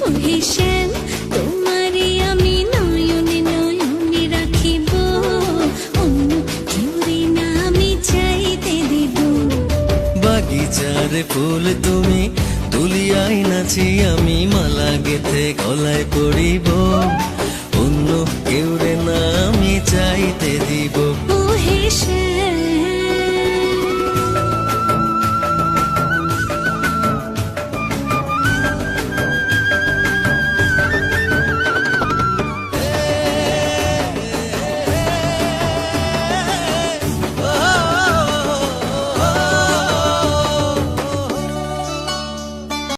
ওহে শ্যাম তোমারে আমি নয়নে নয়নে রাখিব, অন্য কেউরে না আমি চাইতে দিব। বাগিচার ফুল তুমি তুলিয়াই নাচি আমি মালা গেথে গলায় পড়িব, অন্য কেউরে না আমি চাইতে দিব।